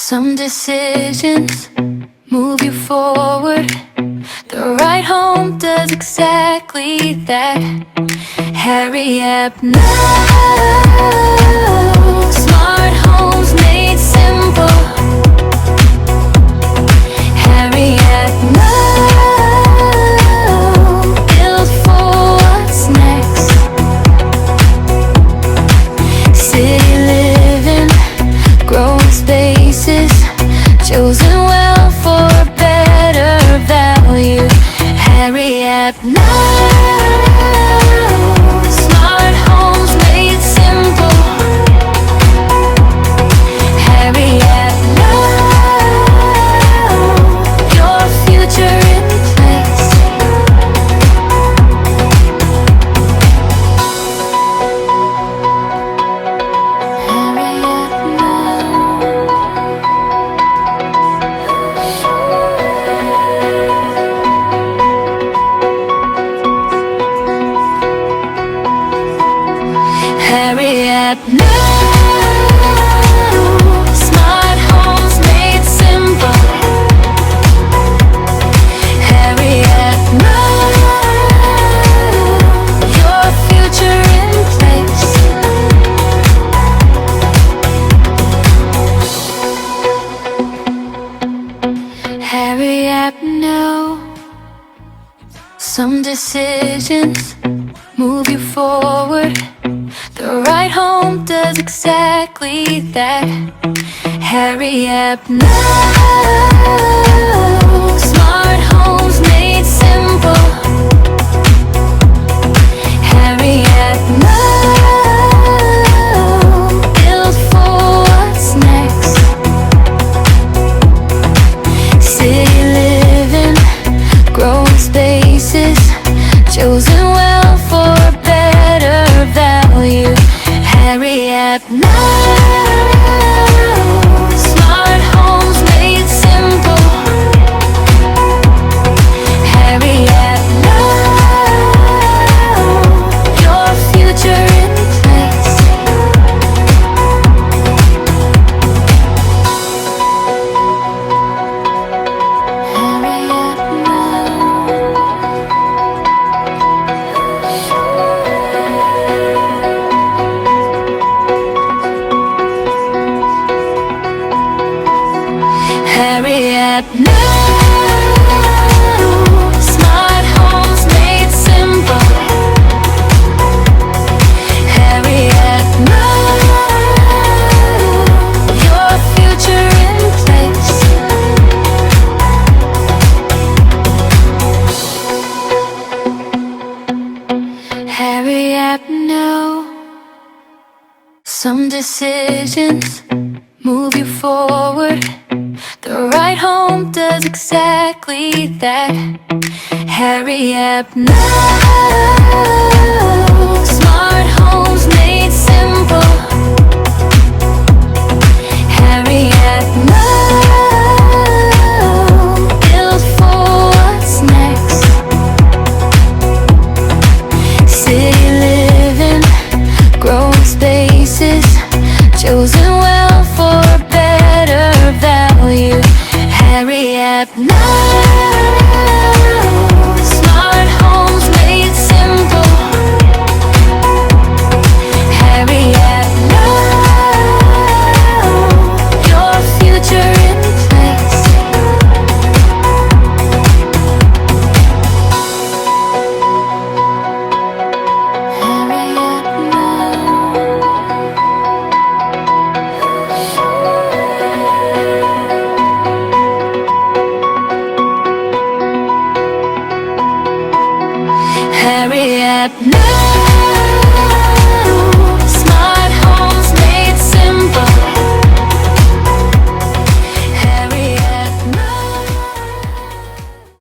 Some decisions move you forward. The right home does exactly that. Hurry up now. Smart homes made simple. Hurry up now. Build for what's next. City living, growing spaces, chosen well for a better value. Hurry up now. Smart homes made simple. Hurry up now. Your future in place. Hurry up Hurry up now. Smart homes made simple. Hurry up now. Your future in place. Hurry up now. Some decisions move you forward. The right home does exactly that. Hurry up now. Smart homes made simple. Hurry up now. Build for what's next. City living, growing spaces, chosen well for a better value. Hurry up now. Smart homes made simple. Hurry up now. Your future in place. Hurry up now. Hurry up now. Smart homes made simple. Hurry up now. Your future in place. Hurry up now. Some decisions move you forward. The right home does exactly that. Hurry up now. Smart homes made simple. Hurry up now. Build for what's next. City living, growing spaces, chosen well for a better value. Hurry up now.